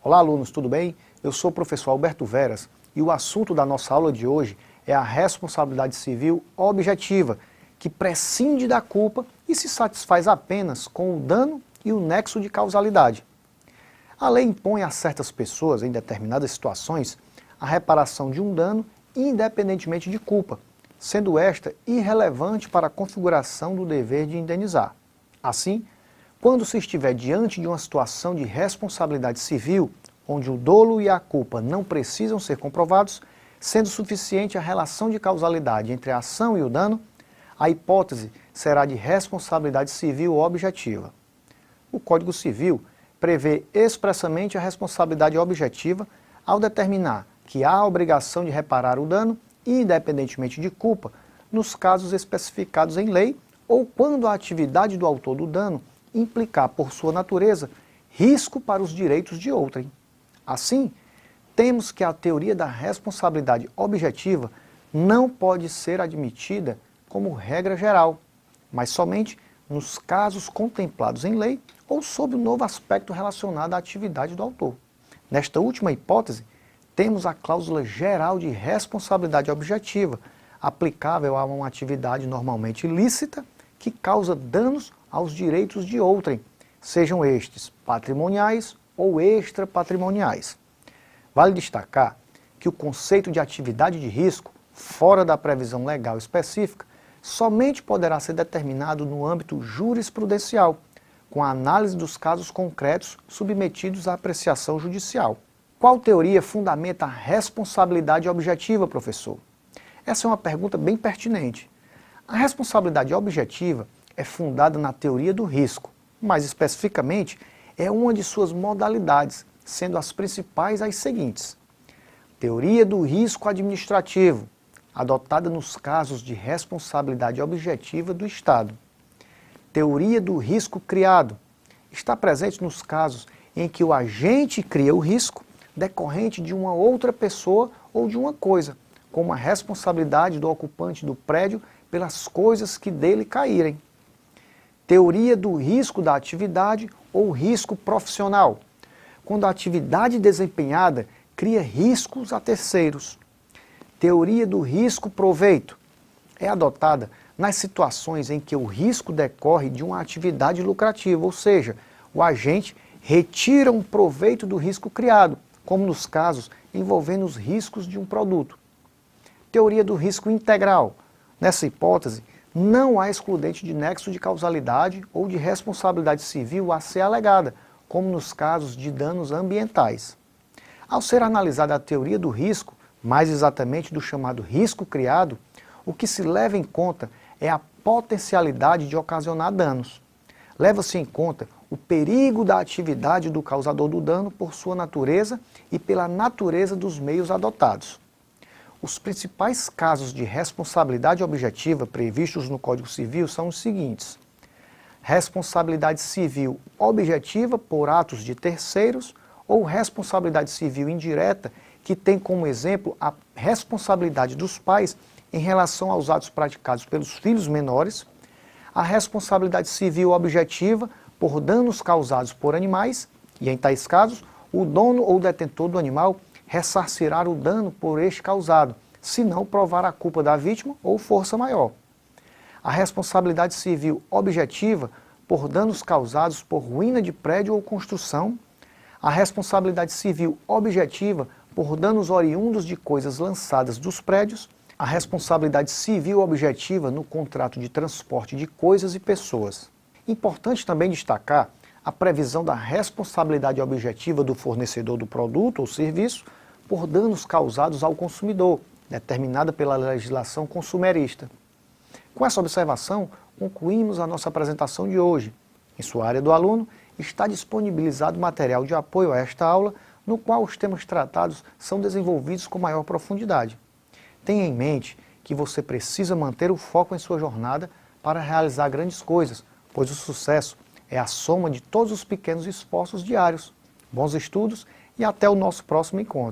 Olá, alunos, tudo bem? Eu sou o professor Alberto Veras e o assunto da nossa aula de hoje é a responsabilidade civil objetiva, que prescinde da culpa e se satisfaz apenas com o dano e o nexo de causalidade. A lei impõe a certas pessoas, em determinadas situações, a reparação de um dano independentemente de culpa, sendo esta irrelevante para a configuração do dever de indenizar. Assim, quando se estiver diante de uma situação de responsabilidade civil, onde o dolo e a culpa não precisam ser comprovados, sendo suficiente a relação de causalidade entre a ação e o dano, a hipótese será de responsabilidade civil objetiva. O Código Civil prevê expressamente a responsabilidade objetiva ao determinar que há a obrigação de reparar o dano, independentemente de culpa, nos casos especificados em lei ou quando a atividade do autor do dano implicar, por sua natureza, risco para os direitos de outrem. Assim, temos que a teoria da responsabilidade objetiva não pode ser admitida como regra geral, mas somente nos casos contemplados em lei ou sob o novo aspecto relacionado à atividade do autor. Nesta última hipótese, temos a cláusula geral de responsabilidade objetiva, aplicável a uma atividade normalmente ilícita que causa danos aos direitos de outrem, sejam estes patrimoniais ou extrapatrimoniais. Vale destacar que o conceito de atividade de risco, fora da previsão legal específica, somente poderá ser determinado no âmbito jurisprudencial, com a análise dos casos concretos submetidos à apreciação judicial. Qual teoria fundamenta a responsabilidade objetiva, professor? Essa é uma pergunta bem pertinente. A responsabilidade objetiva é fundada na teoria do risco, mais especificamente, é uma de suas modalidades, sendo as principais as seguintes. Teoria do risco administrativo, adotada nos casos de responsabilidade objetiva do Estado. Teoria do risco criado, está presente nos casos em que o agente cria o risco decorrente de uma outra pessoa ou de uma coisa, como a responsabilidade do ocupante do prédio pelas coisas que dele caírem. Teoria do risco da atividade ou risco profissional, quando a atividade desempenhada cria riscos a terceiros. Teoria do risco proveito é adotada nas situações em que o risco decorre de uma atividade lucrativa, ou seja, o agente retira um proveito do risco criado, como nos casos envolvendo os riscos de um produto. Teoria do risco integral. Nessa hipótese, não há excludente de nexo de causalidade ou de responsabilidade civil a ser alegada, como nos casos de danos ambientais. Ao ser analisada a teoria do risco, mais exatamente do chamado risco criado, o que se leva em conta é a potencialidade de ocasionar danos. Leva-se em conta o perigo da atividade do causador do dano por sua natureza e pela natureza dos meios adotados. Os principais casos de responsabilidade objetiva previstos no Código Civil são os seguintes: responsabilidade civil objetiva por atos de terceiros ou responsabilidade civil indireta, que tem como exemplo a responsabilidade dos pais em relação aos atos praticados pelos filhos menores, a responsabilidade civil objetiva por danos causados por animais, e em tais casos, o dono ou detentor do animal ressarcirá o dano por este causado, se não provar a culpa da vítima ou força maior. A responsabilidade civil objetiva por danos causados por ruína de prédio ou construção, a responsabilidade civil objetiva por danos oriundos de coisas lançadas dos prédios, a responsabilidade civil objetiva no contrato de transporte de coisas e pessoas. Importante também destacar a previsão da responsabilidade objetiva do fornecedor do produto ou serviço por danos causados ao consumidor, determinada pela legislação consumerista. Com essa observação, concluímos a nossa apresentação de hoje. Em sua área do aluno, está disponibilizado material de apoio a esta aula, no qual os temas tratados são desenvolvidos com maior profundidade. Tenha em mente que você precisa manter o foco em sua jornada para realizar grandes coisas, pois o sucesso é a soma de todos os pequenos esforços diários. Bons estudos e até o nosso próximo encontro.